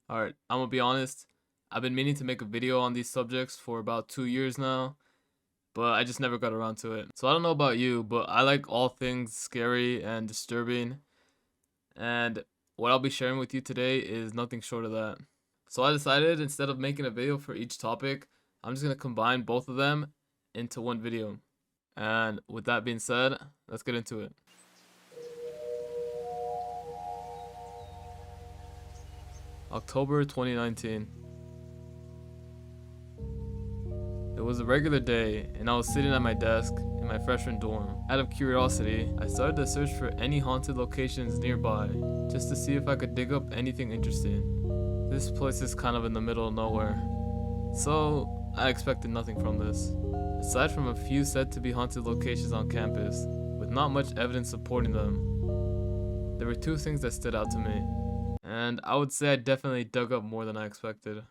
Alright, I'm gonna be honest. I've been meaning to make a video on these subjects for about 2 years now, but I just never got around to it. So I don't know about you, but I like all things scary and disturbing, and what I'll be sharing with you today is nothing short of that. So I decided instead of making a video for each topic, I'm just gonna combine both of them into one video. And with that being said, let's get into it. October 2019. It was a regular day, and I was sitting at my desk in my freshman dorm. Out of curiosity, I started to search for any haunted locations nearby, just to see if I could dig up anything interesting. This place is kind of in the middle of nowhere, so I expected nothing from this. Aside from a few said to be haunted locations on campus, with not much evidence supporting them, there were two things that stood out to me, and I would say I definitely dug up more than I expected.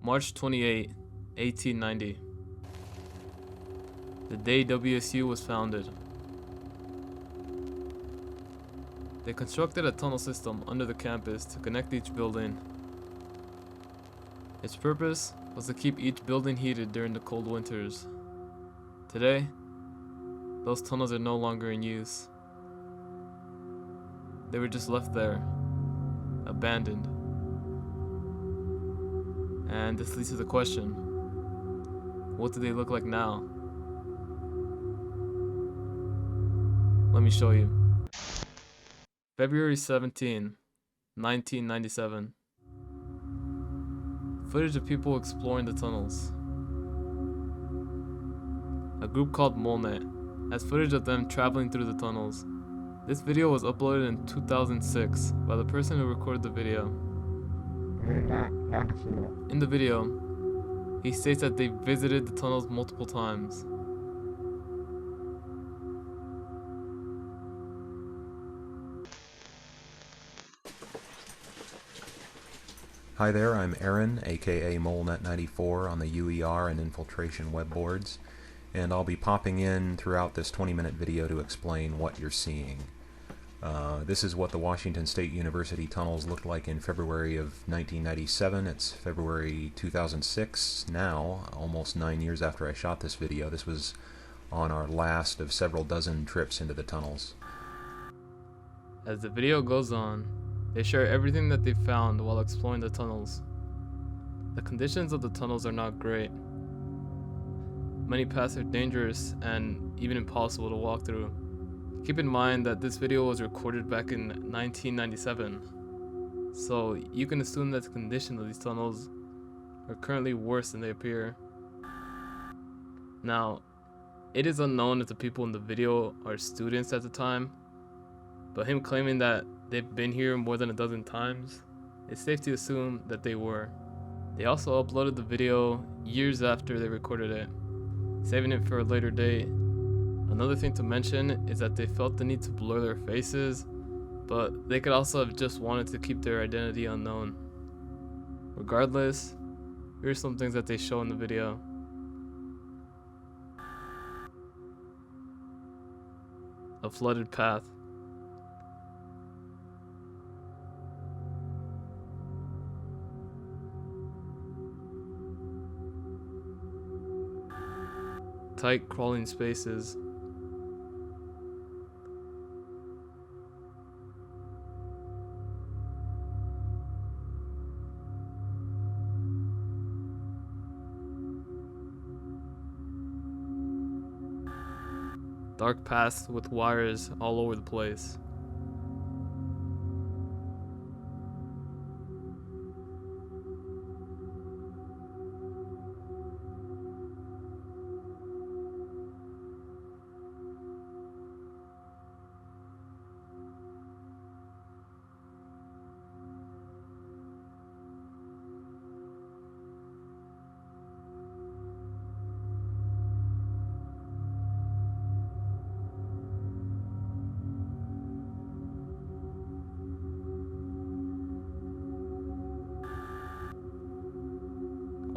March 28, 1890. The day WSU was founded. They constructed a tunnel system under the campus to connect each building. Its purpose was to keep each building heated during the cold winters. Today, those tunnels are no longer in use. They were just left there, abandoned. And this leads to the question, what do they look like now? Let me show you. February 17, 1997. Footage of people exploring the tunnels. A group called Molnet has footage of them traveling through the tunnels. This video was uploaded in 2006 by the person who recorded the video. In the video, he states that they visited the tunnels multiple times. Hi there, I'm Aaron, aka MoleNet94 on the UER and Infiltration web boards, and I'll be popping in throughout this 20-minute video to explain what you're seeing. This is what the Washington State University tunnels looked like in February of 1997. It's February 2006 now, almost 9 years after I shot this video. This was on our last of several dozen trips into the tunnels. As the video goes on, they share everything that they found while exploring the tunnels. The conditions of the tunnels are not great. Many paths are dangerous and even impossible to walk through. Keep in mind that this video was recorded back in 1997, so you can assume that the condition of these tunnels are currently worse than they appear. Now, it is unknown if the people in the video are students at the time, but him claiming that they've been here more than a dozen times, it's safe to assume that they were. They also uploaded the video years after they recorded it, saving it for a later date. Another thing to mention is that they felt the need to blur their faces, but they could also have just wanted to keep their identity unknown. Regardless, here's some things that they show in the video. A flooded path. Tight crawling spaces. Dark paths with wires all over the place.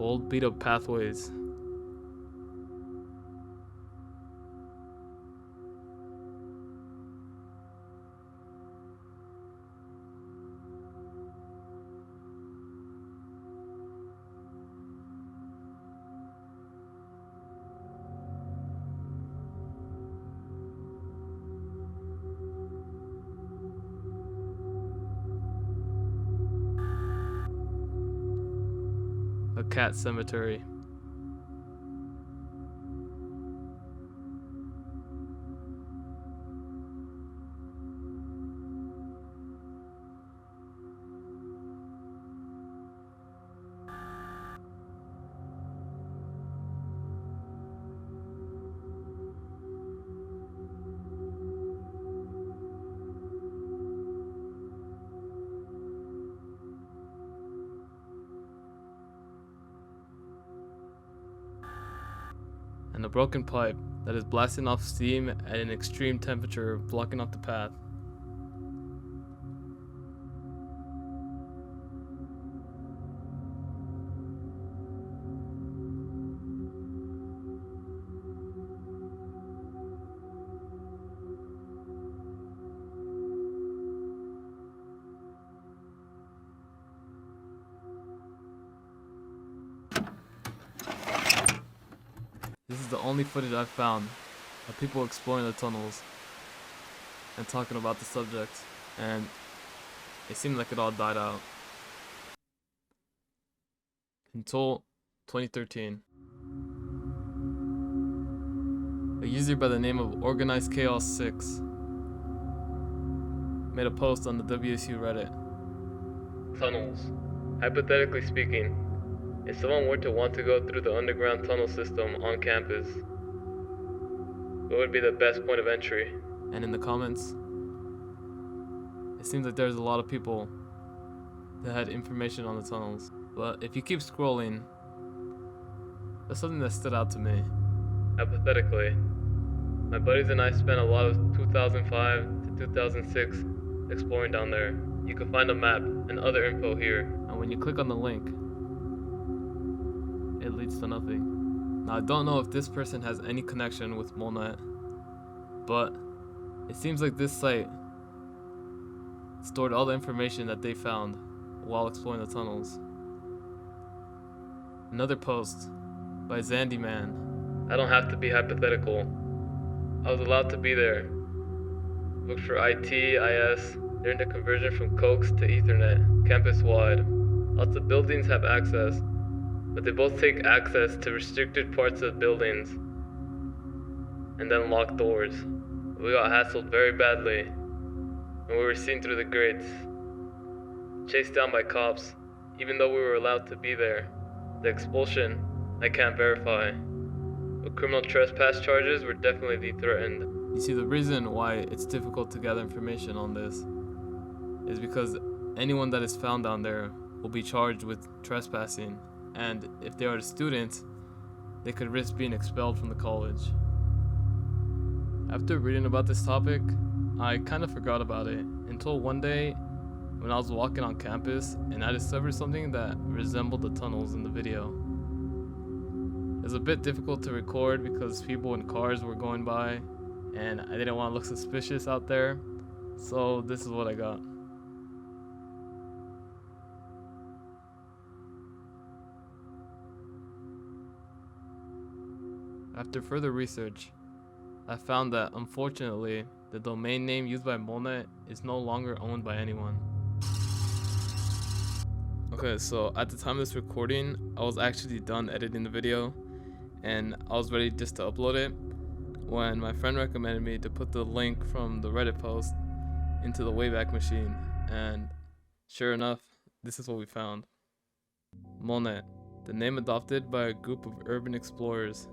old beat up pathways. A cat cemetery. And a broken pipe that is blasting off steam at an extreme temperature, blocking off the path. This is the only footage I've found of people exploring the tunnels and talking about the subject, and it seemed like it all died out until 2013. A user by the name of Organized Chaos 6 made a post on the WSU Reddit. Tunnels. Hypothetically speaking, if someone were to want to go through the underground tunnel system on campus, what would be the best point of entry? And in the comments, it seems like there's a lot of people that had information on the tunnels. But if you keep scrolling, there's something that stood out to me. Hypothetically, my buddies and I spent a lot of 2005 to 2006 exploring down there. You can find a map and other info here. And when you click on the link, it leads to nothing. Now I don't know if this person has any connection with MolNet, but it seems like this site stored all the information that they found while exploring the tunnels. Another post by Zandyman. I don't have to be hypothetical. I was allowed to be there. Looked for IT, IS, during the conversion from coax to Ethernet, campus-wide. Lots of buildings have access, but they both take access to restricted parts of buildings and then lock doors. We got hassled very badly, and we were seen through the grates, chased down by cops, even though we were allowed to be there. The expulsion, I can't verify, but criminal trespass charges were definitely threatened. You see, the reason why it's difficult to gather information on this is because anyone that is found down there will be charged with trespassing, and if they are a student, they could risk being expelled from the college. After reading about this topic, I kind of forgot about it until one day when I was walking on campus and I discovered something that resembled the tunnels in the video. It was a bit difficult to record because people in cars were going by and I didn't want to look suspicious out there, so this is what I got. After further research, I found that unfortunately, the domain name used by MolNet is no longer owned by anyone. Okay, so at the time of this recording, I was actually done editing the video and I was ready just to upload it when my friend recommended me to put the link from the Reddit post into the Wayback Machine, and sure enough, this is what we found. MolNet, the name adopted by a group of urban explorers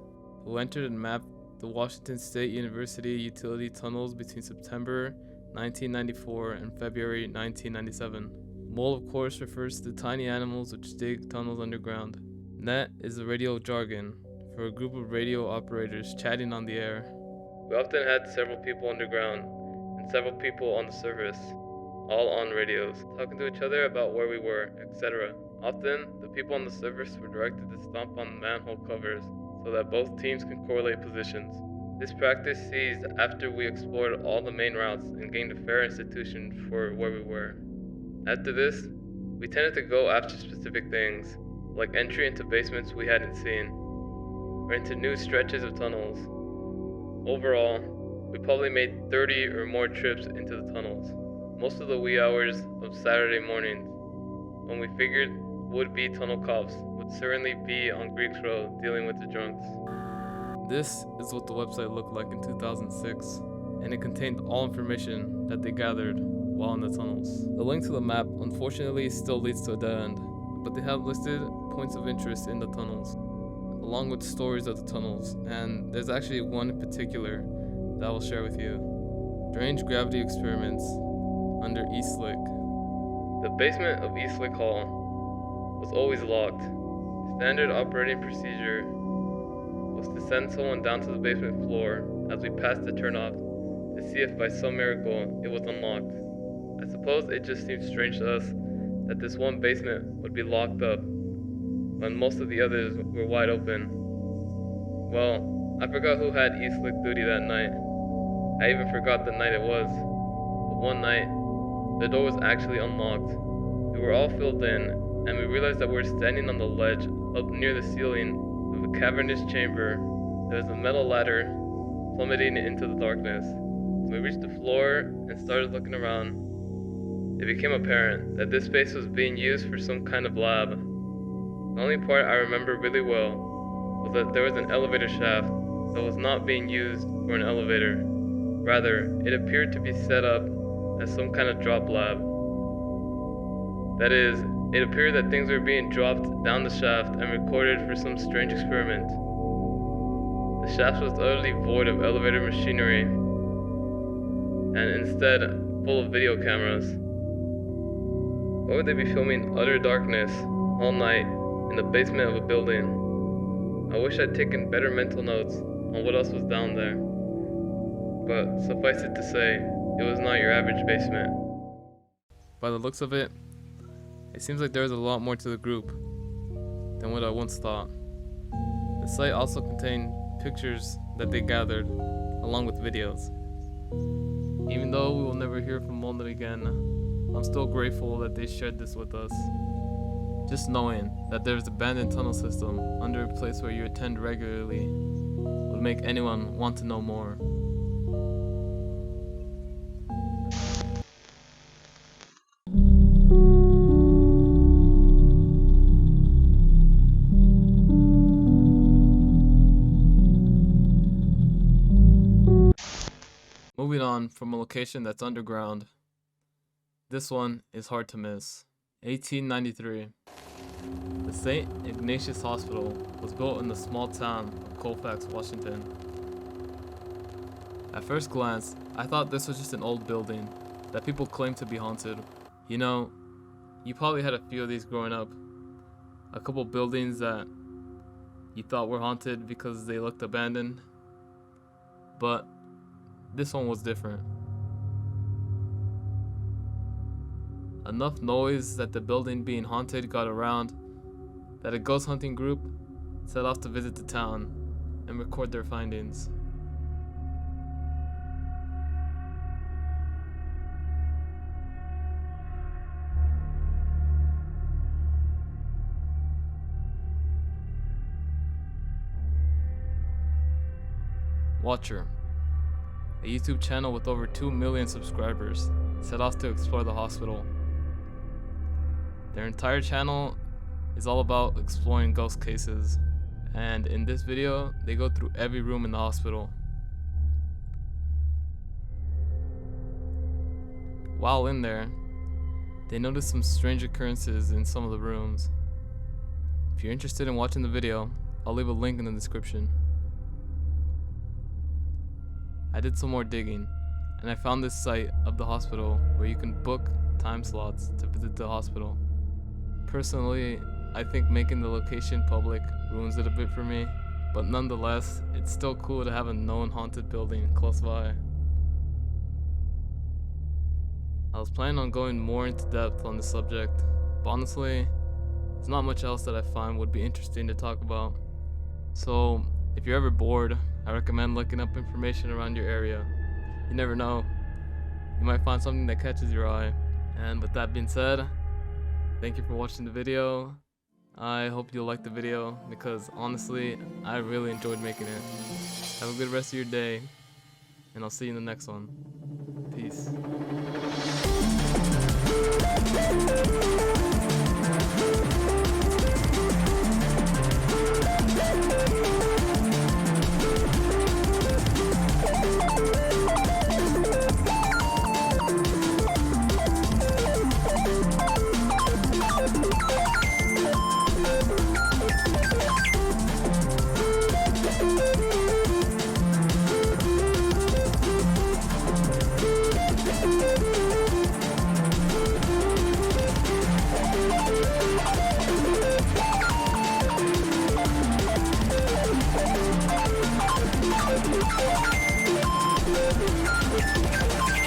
who entered and mapped the Washington State University utility tunnels between September 1994 and February 1997. Mole, of course, refers to tiny animals which dig tunnels underground. Net is the radio jargon for a group of radio operators chatting on the air. We often had several people underground and several people on the surface. all on radios, talking to each other about where we were, etc. Often, the people on the surface were directed to stomp on manhole covers so that both teams can correlate positions. This practice ceased after we explored all the main routes and gained a fair institution for where we were. After this, we tended to go after specific things, like entry into basements we hadn't seen, or into new stretches of tunnels. Overall, we probably made 30 or more trips into the tunnels, most of the wee hours of Saturday mornings, when we figured would-be tunnel cops would certainly be on Greeks Road dealing with the drunks. This is what the website looked like in 2006, and it contained all information that they gathered while in the tunnels. The link to the map unfortunately still leads to a dead end, but they have listed points of interest in the tunnels, along with stories of the tunnels, and there's actually one in particular that I will share with you. Strange gravity experiments under East Lick. The basement of East Lick Hall was always locked. Standard operating procedure was to send someone down to the basement floor as we passed the turnoff to see if by some miracle it was unlocked. I suppose it just seemed strange to us that this one basement would be locked up when most of the others were wide open. Well, I forgot who had East Lick duty that night. I even forgot the night it was. But one night, the door was actually unlocked. We were all filled in, and we realized that we were standing on the ledge up near the ceiling of a cavernous chamber. There was a metal ladder plummeting into the darkness. When we reached the floor and started looking around, it became apparent that this space was being used for some kind of lab. The only part I remember really well was that there was an elevator shaft that was not being used for an elevator. Rather, it appeared to be set up as some kind of drop lab. That is, it appeared that things were being dropped down the shaft and recorded for some strange experiment. The shaft was utterly void of elevator machinery, and instead full of video cameras. Why would they be filming utter darkness all night in the basement of a building? I wish I'd taken better mental notes on what else was down there. But suffice it to say, it was not your average basement. By the looks of it, it seems like there was a lot more to the group than what I once thought. The site also contained pictures that they gathered, along with videos. Even though we will never hear from Molden again, I'm still grateful that they shared this with us. Just knowing that there's an abandoned tunnel system under a place where you attend regularly would make anyone want to know more. Moving on from a location that's underground, this one is hard to miss. 1893. The St. Ignatius Hospital was built in the small town of Colfax, Washington. At first glance, I thought this was just an old building that people claimed to be haunted. You know, you probably had a few of these growing up. A couple buildings that you thought were haunted because they looked abandoned. But this one was different. Enough noise that the building being haunted got around that a ghost hunting group set off to visit the town and record their findings. Watcher, a YouTube channel with over 2 million subscribers, set off to explore the hospital. Their entire channel is all about exploring ghost cases, and in this video, they go through every room in the hospital. While in there, they notice some strange occurrences in some of the rooms. If you're interested in watching the video, I'll leave a link in the description. I did some more digging, and I found this site of the hospital where you can book time slots to visit the hospital. Personally, I think making the location public ruins it a bit for me, but nonetheless, it's still cool to have a known haunted building close by. I was planning on going more into depth on the subject, but honestly, there's not much else that I find would be interesting to talk about. So, if you're ever bored, I recommend looking up information around your area. You never know, you might find something that catches your eye. And with that being said, thank you for watching the video. I hope you'll like the video because honestly, I really enjoyed making it. Have a good rest of your day, and I'll see you in the next one. Peace.